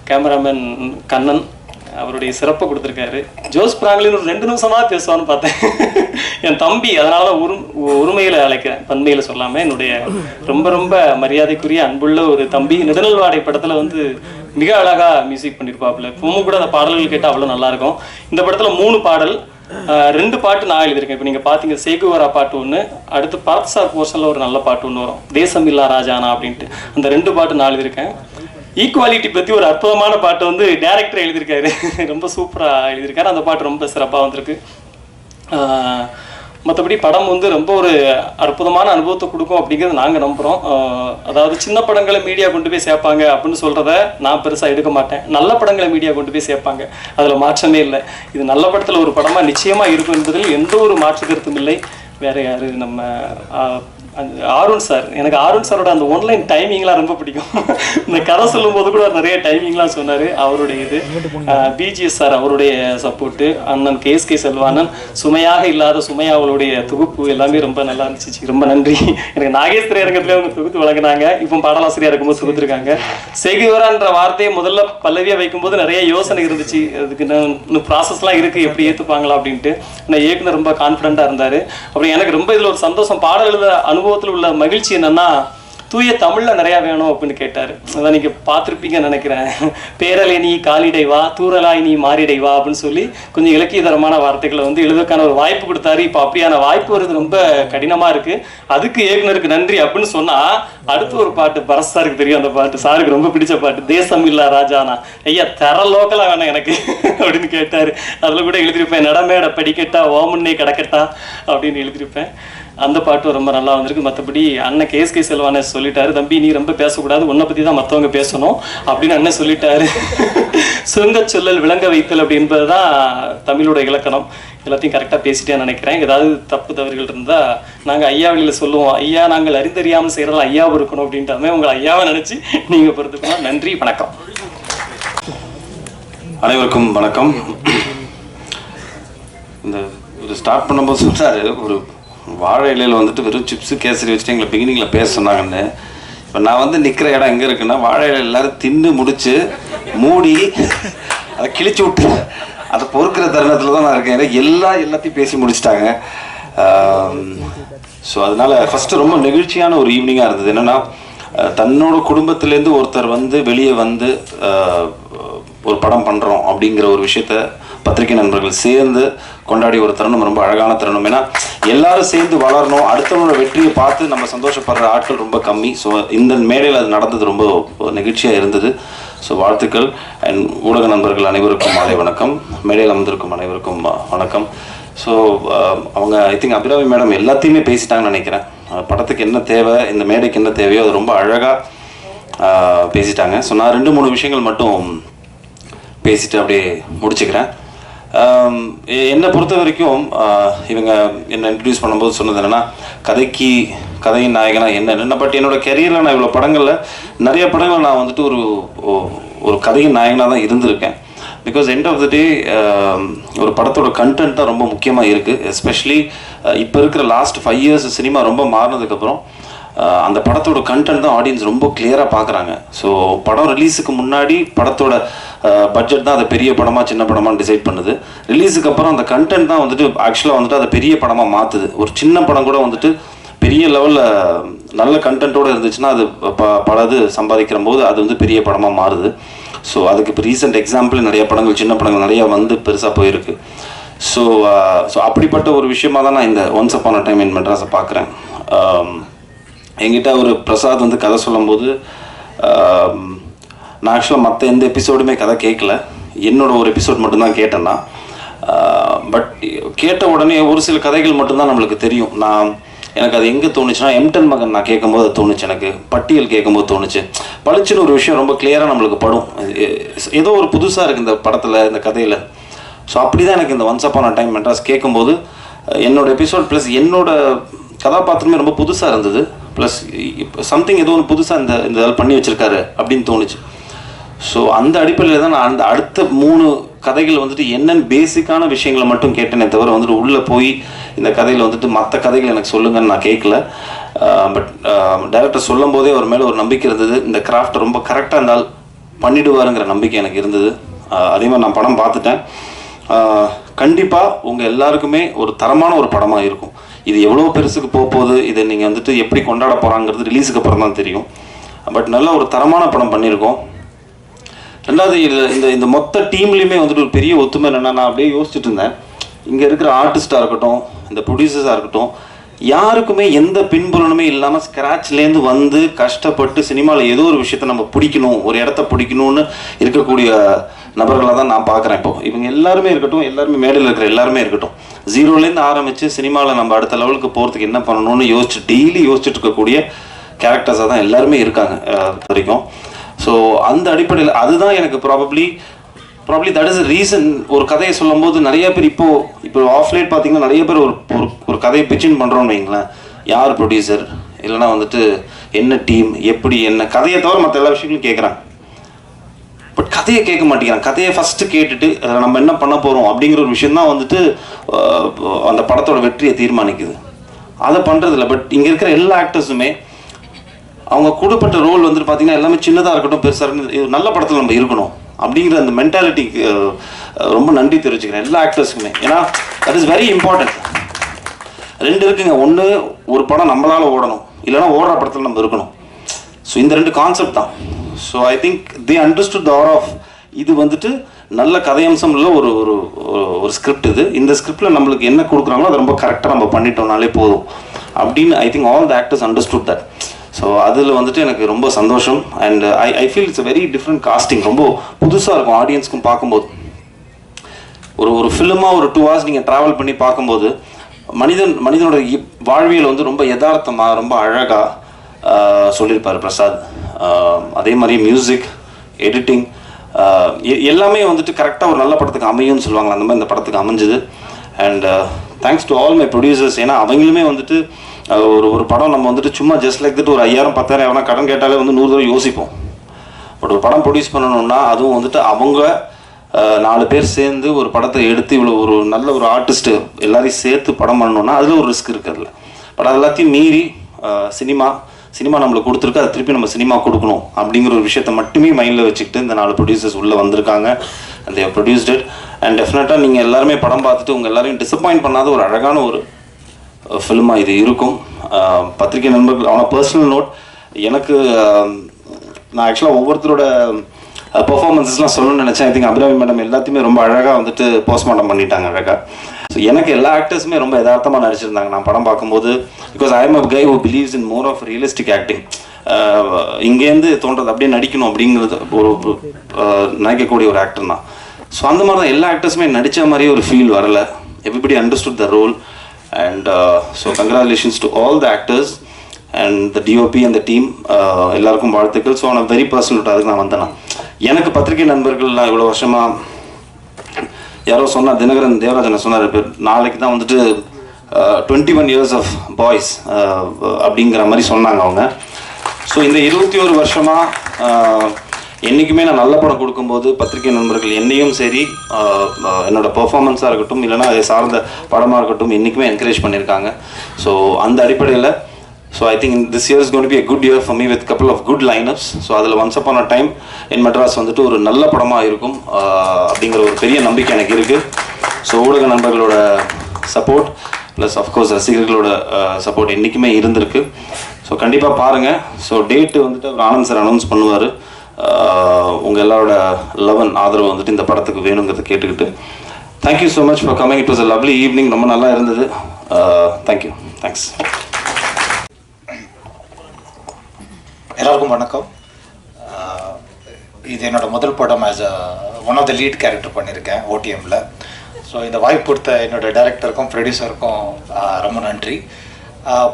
கேமராமேன் கண்ணன், அவருடைய சிறப்பை கொடுத்துருக்காரு. ஜோஸ் பிராங்க்லின் ஒரு 2 நிமிஷமாக பேசுவான்னு பார்த்தேன். என் தம்பி, அதனால தான் உரிமையில் அழைக்கிறேன், பன்மையில் சொல்லாமல். என்னுடைய ரொம்ப ரொம்ப மரியாதைக்குரிய அன்புள்ள ஒரு தம்பி. நெடுநல்வாடை படத்தில் வந்து மிக அழகாக மியூசிக் பண்ணியிருப்பாப்புல. இப்பவும் கூட அந்த பாடல்கள் கேட்டால் அவ்வளோ நல்லாயிருக்கும். இந்த படத்தில் 3 பாடல், 2 பாட்டு நான் எழுதியிருக்கேன். இப்போ நீங்கள் பார்த்தீங்க, சேகுவரா பாட்டு ஒன்று, அடுத்து பார்த்தசார் போர்ஷனில் ஒரு நல்ல பாட்டு ஒன்று வரும், தேசமில்லா ராஜானா அப்படின்ட்டு. அந்த 2 பாட்டு நான் எழுதியிருக்கேன். ஈக்குவாலிட்டி பற்றி ஒரு அற்புதமான பாட்டு வந்து டைரக்டர் எழுதியிருக்காரு, ரொம்ப சூப்பராக எழுதியிருக்காரு. அந்த பாட்டு ரொம்ப சிறப்பாக வந்திருக்கு. மற்றபடி படம் வந்து ரொம்ப ஒரு அற்புதமான அனுபவத்தை கொடுக்கும் அப்படிங்கிறது நாங்கள் நம்புகிறோம். அதாவது சின்ன படங்களை மீடியா கொண்டு போய் சேர்ப்பாங்க அப்படின்னு சொல்கிறத நான் பெருசாக எடுக்க மாட்டேன். நல்ல படங்களை மீடியா கொண்டு போய் சேர்ப்பாங்க, அதில் மாற்றமே இல்லை. இது நல்ல படத்தில் ஒரு படமாக நிச்சயமாக இருக்கும் என்பதில் எந்த ஒரு மாற்று கருத்தும் இல்லை. வேறு யார், நம்ம அந்த ஆருண் சார், எனக்கு ஆருண் சாரோட அந்த ஒன்லைன் டைமிங்லாம் ரொம்ப பிடிக்கும். இந்த கதை சொல்லும்போது கூட நிறைய டைமிங்லாம் சொன்னார். அவருடைய இது பிஜிஎஸ் சார் அவருடைய சப்போர்ட்டு, அண்ணன் கேஎஸ்கே செல்வானன், சுமையாக இல்லாத சுமையாவளுடைய தொகுப்பு எல்லாமே ரொம்ப நல்லா இருந்துச்சு. ரொம்ப நன்றி. எனக்கு நாகேஸ்வர இறங்கத்துலேயே அவங்க தொகுத்து வழங்கினாங்க. இப்போ பாடலாசிரியர் இருக்கும்போது தொகுத்துருக்காங்க. செகுவரான்ற வார்த்தையை முதல்ல பல்லவியாக வைக்கும்போது நிறைய யோசனை இருந்துச்சு. அதுக்கு இன்னும் ப்ராசஸ்லாம் இருக்குது, எப்படி ஏற்றுப்பாங்களா அப்படின்ட்டு. ஆனால் இயக்குனர் ரொம்ப கான்ஃபிடண்ட்டாக இருந்தார். அப்புறம் எனக்கு ரொம்ப இதில் ஒரு சந்தோஷம், பாடல் எழுத அனுபவத்தில் உள்ள மகிழ்ச்சி என்னன்னா, தூய தமிழில் நிறையா வேணும் அப்படின்னு கேட்டார். அதான் நீங்கள் பார்த்துருப்பீங்கன்னு நினைக்கிறேன். பேரலை நீ காலிடை வா, தூரலாய் நீ மாறிடை வா அப்படின்னு சொல்லி கொஞ்சம் இலக்கியதரமான வார்த்தைகளை வந்து எழுதுவதற்கான ஒரு வாய்ப்பு கொடுத்தாரு. இப்போ அப்படியான வாய்ப்பு வருது ரொம்ப கடினமாக இருக்குது. அதுக்கு இயக்குனருக்கு நன்றி அப்படின்னு சொன்னால், அடுத்து ஒரு பாட்டு பரஸ் சாருக்கு தெரியும். அந்த பாட்டு சாருக்கு ரொம்ப பிடிச்ச பாட்டு, தேசம் இல்லா ராஜானா. ஐயா தர லோக்கலாக வேணாம் எனக்கு அப்படின்னு கேட்டார். அதில் கூட எழுதியிருப்பேன், நடமேட படிக்கட்டா ஓமுன்னே கிடக்கட்டா அப்படின்னு எழுதியிருப்பேன். அந்த பாட்டு ரொம்ப நல்லா வந்திருக்கு. மற்றபடி அண்ணன் கேஎஸ்கே செல்வானே சொல்லிட்டாரு, தம்பி நீ ரொம்ப பேசக்கூடாது, உன்னை பற்றி தான் மற்றவங்க பேசணும் அப்படின்னு அண்ணன் சொல்லிட்டாரு. சுருங்க சொல்லல் விளங்க வைத்தல் அப்படின்றது தான் தமிழோட இலக்கணம். எல்லாத்தையும் கரெக்டாக பேசிட்டேன்னு நினைக்கிறேன். ஏதாவது தப்பு தவறுகள் இருந்தால் நாங்கள் ஐயா வழியில் சொல்லுவோம். ஐயா நாங்கள் அறிந்தறியாமல் செய்கிறதா ஐயாவும் இருக்கணும் அப்படின்ட்டு உங்களை ஐயாவை நினச்சி நீங்கள் பொறுத்துக்கணும். நன்றி, வணக்கம். அனைவருக்கும் வணக்கம். இந்த ஒரு ஸ்டார்ட் பண்ணும்போது சொன்னார், ஒரு வாழை இலையில் வந்துட்டு வெறும் சிப்ஸு கேசரி வச்சுட்டு எங்களை பிகினிங்கில் பேச சொன்னாங்கன்னு. இப்போ நான் வந்து நிற்கிற இடம் எங்கே இருக்குன்னா, வாழை இலையில் எல்லோரும் தின்னு முடித்து மூடி அதை கிழிச்சு விட்டு அதை பொறுக்கிற தருணத்தில் தான் நான் இருக்கேன். ஏன்னா எல்லாத்தையும் பேசி முடிச்சிட்டாங்க. ஸோ அதனால் ஃபஸ்ட்டு ரொம்ப நெகிழ்ச்சியான ஒரு ஈவினிங்காக இருந்தது. என்னென்னா, தன்னோட குடும்பத்திலேருந்து ஒருத்தர் வந்து வெளியே வந்து ஒரு படம் பண்ணுறோம் அப்படிங்கிற ஒரு விஷயத்த பத்திரிகை நண்பர்கள் சேர்ந்து கொண்டாடி ஒரு தருணம் ரொம்ப அழகான தருணம். ஏன்னா எல்லாரும் சேர்ந்து வளரணும், அடுத்தவங்களோட வெற்றியை பார்த்து நம்ம சந்தோஷப்படுற ஆட்கள் ரொம்ப கம்மி. ஸோ இந்த மேடையில் அது நடந்தது ரொம்ப நெகிழ்ச்சியாக இருந்தது. ஸோ வாழ்த்துக்கள். அண்ட் ஊடக நண்பர்கள் அனைவருக்கும் மாலை வணக்கம். மேடையில் அமர்ந்திருக்கும் அனைவருக்கும் வணக்கம். ஸோ அவங்க ஐ திங்க் அபிராமி மேடம் எல்லாத்தையுமே பேசிட்டாங்கன்னு நினைக்கிறேன். படத்துக்கு என்ன தேவை, இந்த மேடைக்கு என்ன தேவையோ அது ரொம்ப அழகாக பேசிட்டாங்க. ஸோ நான் 2-3 விஷயங்கள் மட்டும் பேசிட்டு அப்படியே முடிச்சுக்கிறேன். என்னை பொறுத்த வரைக்கும் இவங்க என்னை இன்ட்ரடியூஸ் பண்ணும்போது சொன்னது என்னென்னா, கதையின் நாயகனா என்னென்னு. பட் என்னோடய கெரியரில் நான் இவ்வளோ படங்களில் நிறைய படங்கள் நான் வந்துட்டு ஒரு கதையின் நாயகனாக தான் இருந்திருக்கேன். பிகாஸ் எண்ட் ஆஃப் த டே ஒரு படத்தோட கண்டென்ட் தான் ரொம்ப முக்கியமாக இருக்குது. எஸ்பெஷலி இப்போ இருக்கிற லாஸ்ட் 5 years சினிமா ரொம்ப மாறினதுக்கப்புறம் அந்த படத்தோட கண்டென்ட் தான் ஆடியன்ஸ் ரொம்ப கிளியராக பார்க்குறாங்க. ஸோ படம் ரிலீஸுக்கு முன்னாடி படத்தோட பட்ஜெட் தான் அதை பெரிய படமாக சின்ன படமாக டிசைட் பண்ணுது. ரிலீஸுக்கு அப்புறம் அந்த கண்டென்ட் தான் வந்துட்டு ஆக்சுவலாக வந்துட்டு அதை பெரிய படமாக மாற்றுது. ஒரு சின்ன படம் கூட வந்துட்டு பெரிய லெவலில் நல்ல கண்டென்ட்டோடு இருந்துச்சுன்னா அது பலது சம்பாதிக்கிற போது அது வந்து பெரிய படமாக மாறுது. ஸோ அதுக்கு இப்போ ரீசெண்ட் எக்ஸாம்பிள் நிறைய படங்கள், சின்ன படங்கள் நிறையா வந்து பெருசாக போயிருக்கு. ஸோ அப்படிப்பட்ட ஒரு விஷயமாக தான் நான் இந்த once upon a time in மெட்ராஸை பார்க்குறேன். என்கிட்ட ஒரு பிரசாத் வந்து கதை சொல்லும்போது, நான் ஆக்சுவலாக மற்ற எந்த எபிசோடுமே கதை கேட்கல, என்னோடய ஒரு எபிசோட் மட்டும்தான் கேட்டேன்னா. பட் கேட்ட உடனே ஒரு சில கதைகள் மட்டும்தான் நம்மளுக்கு தெரியும். எனக்கு அது எங்கே தோணுச்சுன்னா, எம்டன் மகன் நான் கேட்கும்போது அது தோணுச்சு, எனக்கு பட்டியல் கேட்கும்போது தோணுச்சு. பளிச்சுன்னு ஒரு விஷயம் ரொம்ப கிளியராக நம்மளுக்கு படும். ஏதோ ஒரு புதுசாக இருக்குது இந்த படத்தில், இந்த கதையில். ஸோ அப்படி தான் எனக்கு இந்த once upon a time Madras கேட்கும்போது என்னோடய எபிசோட் ப்ளஸ் என்னோடய கதாபாத்திரமே ரொம்ப புதுசாக இருந்தது. ப்ளஸ் சம்திங் ஏதோ ஒன்று புதுசாக இந்த இதில் பண்ணி வச்சுருக்காரு அப்படின்னு தோணுச்சு. ஸோ அந்த அடிப்படையில் தான் நான் அந்த அடுத்த 3 கதைகள் வந்துட்டு என்னென்னு பேசிக்கான விஷயங்களை மட்டும் கேட்டேனே தவிர வந்துட்டு உள்ளே போய் இந்த கதையில் வந்துட்டு மற்ற கதைகள் எனக்கு சொல்லுங்கன்னு நான் கேட்கல. பட் டைரக்டர் சொல்லும் போதே அவர் மேலே ஒரு நம்பிக்கை இருந்தது. இந்த கிராஃப்ட் ரொம்ப கரெக்டாக இருந்தால் பண்ணிடுவாருங்கிற நம்பிக்கை எனக்கு இருந்தது. அதே மாதிரி நான் படம் பார்த்துட்டேன். கண்டிப்பாக உங்கள் எல்லாருக்குமே ஒரு தரமான ஒரு படமாக இருக்கும். இது எவ்வளோ பெருசுக்கு போகுது, இதை நீங்கள் வந்துட்டு எப்படி கொண்டாட போகிறாங்கிறது ரிலீஸுக்கு அப்புறம் தான் தெரியும். பட் நல்ல ஒரு தரமான படம் பண்ணியிருக்கோம். ரெண்டாவது இந்த மொத்த டீம்லேயுமே வந்துட்டு ஒரு பெரிய ஒத்துமை என்னென்னா, நான் அப்படியே யோசிச்சுட்டு இருந்தேன், இங்கே இருக்கிற ஆர்டிஸ்டாக இருக்கட்டும், இந்த ப்ரொடியூசர்ஸாக இருக்கட்டும், யாருக்குமே எந்த பின்புலனுமே இல்லாமல் ஸ்க்ராட்ச்லேருந்து வந்து கஷ்டப்பட்டு சினிமாவில் ஏதோ ஒரு விஷயத்தை நம்ம பிடிக்கணும், ஒரு இடத்த பிடிக்கணும்னு இருக்கக்கூடிய நபர்களாக தான் நான் பார்க்குறேன். இப்போ இவங்க எல்லாருமே இருக்கட்டும், எல்லாருமே மேடையில் இருக்கிற எல்லாருமே இருக்கட்டும், 0லேருந்து ஆரம்பித்து சினிமாவில் நம்ம அடுத்த லெவலுக்கு போகிறதுக்கு என்ன பண்ணணும்னு டெய்லி யோசிச்சுட்டு இருக்கக்கூடிய கேரக்டர்ஸாக தான் எல்லாருமே இருக்காங்க வரைக்கும். ஸோ அந்த அடிப்படையில் அதுதான் எனக்கு ப்ராபப்ளி தட் இஸ் ரீசன். ஒரு கதையை சொல்லும் போது நிறைய பேர் இப்போ ஆஃப் லைட் பார்த்தீங்கன்னா நிறைய பேர் ஒரு கதையை பிச்சின் பண்ணுறோன்னு வைங்களேன், யார் ப்ரொடியூசர், இல்லைனா வந்துட்டு என்ன டீம் எப்படி என்ன கதையை தவிர மற்ற எல்லா விஷயங்களும் கேட்குறாங்க. பட் கதையை கேட்க மாட்டேங்கிறாங்க. கதையை ஃபஸ்ட்டு கேட்டுட்டு நம்ம என்ன பண்ண போகிறோம் அப்படிங்கிற ஒரு விஷயந்தான் வந்துட்டு அந்த படத்தோட வெற்றியை தீர்மானிக்குது. அதை பண்ணுறதில்ல. பட் இங்கே இருக்கிற எல்லா ஆக்டர்ஸுமே அவங்க கூடப்பட்ட ரோல் வந்துட்டு பார்த்தீங்கன்னா எல்லாமே சின்னதாக இருக்கட்டும் பெருசாக இருக்கட்டும், இது நல்ல படத்தில் நம்ம இருக்கணும் அப்படிங்கிற அந்த மென்டாலிட்டிக்கு ரொம்ப நன்றி தெரிவிச்சுக்கிறேன் எல்லா ஆக்டர்ஸுக்குமே. ஏன்னா தட் இஸ் வெரி இம்பார்ட்டன்ட். 2 இருக்குங்க. ஒன்று, ஒரு படம் நம்மளால் ஓடணும், இல்லைனா ஓடுற படத்தில் நம்ம இருக்கணும். ஸோ இந்த 2 கான்செப்ட் தான். So I think they understood the are of இது வந்துட்டு நல்ல கதையம்சம் உள்ள ஒரு ஒரு ஒரு ஸ்கிரிப்ட் இது. இந்த ஸ்கிரிப்டில் நம்மளுக்கு என்ன கொடுக்குறாங்களோ அதை ரொம்ப கரெக்டாக நம்ம பண்ணிட்டோம்னாலே போதும் அப்படின்னு I think all the actors understood that. So அதில் வந்துட்டு எனக்கு ரொம்ப சந்தோஷம். And I feel it's a very different casting. ரொம்ப புதுசாக இருக்கும் ஆடியன்ஸ்க்கும் பார்க்கும்போது. ஒரு ஃபிலிமாக ஒரு 2 hours நீங்கள் ட்ராவல் பண்ணி பார்க்கும்போது மனிதனோட வாழ்வியல் வந்து ரொம்ப யதார்த்தமாக ரொம்ப அழகாக சொல்லியிருப்பார் பிரசாத். அதே மாதிரி மியூசிக், எடிட்டிங் எல்லாமே வந்துட்டு கரெக்டாக ஒரு நல்ல படத்துக்கு அமையும்னு சொல்லுவாங்க. அந்த மாதிரி இந்த படத்துக்கு அமைஞ்சுது. And thanks to all my producers. ஏன்னா அவங்களுமே வந்துட்டு ஒரு படம் நம்ம வந்துட்டு சும்மா ஜஸ்ட் லைக் தட் ஒரு 5000 10,000 எவனா கடன் கேட்டாலே வந்து 100 தடவை யோசிப்போம். பட் ஒரு படம் ப்ரொடியூஸ் பண்ணணும்னா அதுவும் வந்துட்டு அவங்க 4 பேர் சேர்ந்து ஒரு படத்தை எடுத்து இவ்வளோ ஒரு நல்ல ஒரு ஆர்டிஸ்ட்டு எல்லாரையும் சேர்த்து படம் பண்ணணும்னா அதில் ஒரு ரிஸ்க் இருக்குதுல்ல. பட் அது எல்லாத்தையும் மீறி சினிமா நம்மளுக்கு கொடுத்துருக்கு, அதை திருப்பி நம்ம சினிமா கொடுக்கணும் அப்படிங்கிற ஒரு விஷயத்தை மட்டுமே மைண்டில் வச்சுக்கிட்டு இந்த 4 ப்ரொடியூசர்ஸ் உள்ளே வந்திருக்காங்க. And they've produced it. And டெஃபினட்டாக நீங்கள் எல்லாருமே படம் பார்த்துட்டு உங்கள் எல்லாரையும் டிசப்பாயிண்ட் பண்ணாத ஒரு அழகான ஒரு ஃபில்மாக இது இருக்கும். பத்திரிகை நண்பர்கள் அவனை பர்சனல் நோட், எனக்கு நான் ஆக்சுவலாக ஒவ்வொருத்தரோட பெர்ஃபார்மன்ஸஸ்லாம் சொல்லணும்னு நினச்சேன். ஐ திங்க் அபிராமி மேடம் எல்லாத்தையுமே ரொம்ப அழகாக வந்துட்டு போஸ்ட்மார்ட்டம் பண்ணிட்டாங்க அழகாக. ஸோ எனக்கு எல்லா ஆக்டர்ஸுமே ரொம்ப யதார்த்தமாக நடிச்சிருந்தாங்க நான் படம் பார்க்கும்போது. Because I am a guy who believes in more of realistic acting. இங்கேருந்து தோன்றது அப்படியே நடிக்கணும் அப்படிங்கிறது ஒரு நினைக்கக்கூடிய ஒரு ஆக்டர் தான். ஸோ அந்த மாதிரி தான் எல்லா ஆக்டர்ஸுமே நடித்த மாதிரியே ஒரு ஃபீல் வரல. Everybody understood the role. And so congratulations to all the actors and the DOP and the team. எல்லாருக்கும் வாழ்த்துக்கள். ஸோ நான் வெரி பர்சனல் அதுக்கு நான் வந்தேன். எனக்கு பத்திரிகை நண்பர்கள்லாம் இவ்வளோ வருஷமாக யாரோ சொன்னார், தினகரன் தேவராஜன் சொன்னார், நாளைக்கு தான் வந்துட்டு 21 years ஆஃப் பாய்ஸ் அப்படிங்கிற மாதிரி சொன்னாங்க அவங்க. ஸோ இந்த 21 வருஷமாக என்றைக்குமே நான் நல்ல படம் கொடுக்கும்போது பத்திரிகை நண்பர்கள் என்னையும் சரி என்னோட பெர்ஃபார்மன்ஸாக இருக்கட்டும் இல்லைனா அதை சார்ந்த படமாக இருக்கட்டும் என்றைக்குமே என்கரேஜ் பண்ணியிருக்காங்க. ஸோ அந்த அடிப்படையில் so I think this year is going to be a good year for me with couple of good lineups. So அதில் once upon a time in Madras வந்துட்டு ஒரு நல்ல படமாக இருக்கும் அப்படிங்கிற ஒரு பெரிய நம்பிக்கை எனக்கு இருக்குது. ஸோ ஊடக நண்பர்களோட சப்போர்ட் ப்ளஸ் அஃப்கோர்ஸ் ரசிகர்களோட சப்போர்ட் என்றைக்குமே இருந்திருக்கு. ஸோ கண்டிப்பாக பாருங்கள். ஸோ டேட்டு வந்துட்டு அவர் ஆனந்த் சார் அனௌன்ஸ் பண்ணுவார். உங்கள் எல்லாரோட லவ் அண்ட் ஆதரவு வந்துட்டு இந்த படத்துக்கு வேணுங்கிறத கேட்டுக்கிட்டு thank you so much for coming. It was a lovely evening. ரொம்ப நல்லா இருந்தது. தேங்க்யூ. தேங்க்ஸ். எல்லாருக்கும் வணக்கம். இது என்னோட முதல் படம். As one of the lead character பண்ணியிருக்கேன் ஓடிஎம்மில். ஸோ இந்த வாய்ப்பு கொடுத்த என்னோட டைரக்டருக்கும் ப்ரொடியூசருக்கும் ரொம்ப நன்றி.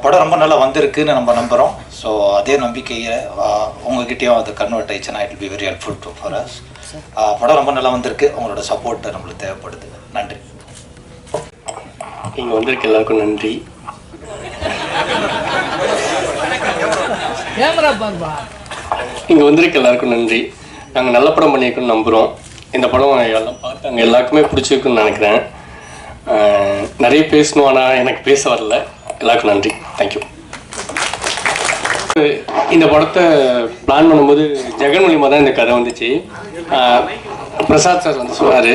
படம் ரொம்ப நல்லா வந்திருக்குன்னு நம்ம நம்புகிறோம். ஸோ அதே நம்பிக்கையை உங்ககிட்டயும் அது கன்வெர்ட் ஆயிடுச்சுன்னா it will be very helpful to for us. படம் ரொம்ப நல்லா வந்திருக்கு. உங்களோட சப்போர்ட் நம்மளுக்கு தேவைப்படுது. நன்றி. இங்கே வந்திருக்க எல்லாருக்கும் நன்றி. இங்கே வந்திருக்க எல்லாருக்கும் நன்றி. நாங்கள் நல்ல படம் பண்ணியிருக்கோன்னு நம்புகிறோம். இந்த படம் எல்லாம் பார்த்து அங்கே எல்லாருக்குமே பிடிச்சிருக்குன்னு நினைக்கிறேன். நிறைய பேசணும், ஆனால் எனக்கு பேச வரல. எல்லாருக்கும் நன்றி. தேங்க்யூ. இந்த படத்தை பிளான் பண்ணும்போது ஜெகன் மூலியமாக தான் இந்த கதை வந்துச்சு. பிரசாத் சார் வந்து சொன்னார்,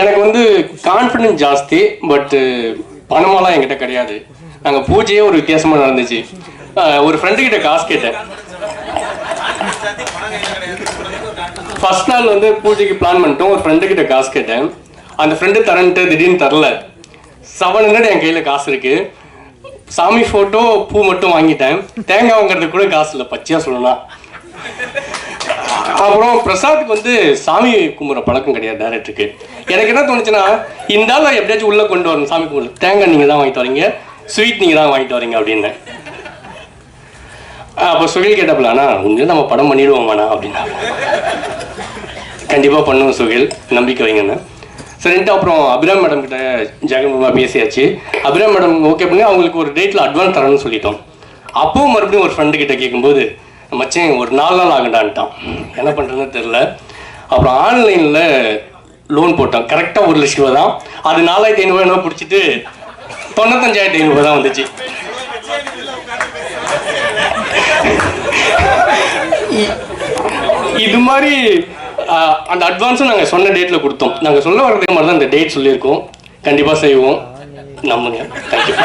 எனக்கு வந்து கான்ஃபிடென்ஸ் ஜாஸ்தி, பட்டு பணமெல்லாம் என்கிட்ட கிடையாது. நாங்கள் பூஜையே ஒரு வித்தியாசமாக நடந்துச்சு. ஒரு ஃப்ரெண்டுக்கிட்ட காசு கேட்டேன். ஃபர்ஸ்ட் நாள் வந்து பூஜைக்கு பிளான் பண்ணிட்டோம். ஒரு ஃப்ரெண்டுக்கிட்ட காசு கேட்டேன். அந்த ஃப்ரெண்டு தரன்ட்டு திடீர்னு தரல. 700 என் கையில் காசு இருக்கு. சாமி ஃபோட்டோ பூ மட்டும் வாங்கிட்டேன். தேங்காய் வாங்குறதுக்கு கூட காசு இல்லை, பச்சையாக சொல்லலாம். அப்புறம் பிரசாத்துக்கு வந்து சாமி கும்பிட்ற பழக்கம் கிடையாது டேரக்டருக்கு. எனக்கு என்ன தோணுச்சுன்னா, இந்த ஆள் எப்படியாச்சும் உள்ளே கொண்டு வரணும். சாமி கும்பிட்ற தேங்காய் நீங்கள் தான் வாங்கிட்டு வரீங்க, ஸ்வீட் நீங்கள் தான் வாங்கிட்டு வரீங்க அப்படின்னு. அப்போ சுகில் கேட்டப்பலாண்ணா கொஞ்சம் நம்ம படம் பண்ணிடுவோமாண்ணா அப்படின்னா. கண்டிப்பாக பண்ணுவோம் சுகில், நம்பிக்கை வைங்கண்ணா. சரின்ட்டு அப்புறம் அபிராம் மேடம் கிட்ட ஜெகன்குமா பேசியாச்சு. அபிராம் மேடம் ஓகே பண்ணி அவங்களுக்கு ஒரு டேட்டில் அட்வான்ஸ் தரணும்னு சொல்லிட்டோம். அப்பவும் மறுபடியும் ஒரு ஃப்ரெண்டு கிட்ட கேட்கும்போது மச்சேன் ஒரு 4 நாள் ஆகண்டான்ட்டான். என்ன பண்ணுறதுன்னு தெரில. அப்புறம் ஆன்லைனில் லோன் போட்டோம். கரெக்டாக 1 லட்ச ரூபா தான். அது 4500 பிடிச்சிட்டு 95,500 தான் வந்துச்சு. இது மாதிரி அந்த அட்வான்ஸும் நாங்கள் சொன்ன டேட்டில் கொடுத்தோம். நாங்கள் சொல்ல வரதே மாதிரி தான் இந்த டேட் சொல்லியிருக்கோம். கண்டிப்பாக செய்வோம், நம்புங்க. தேங்க்யூ.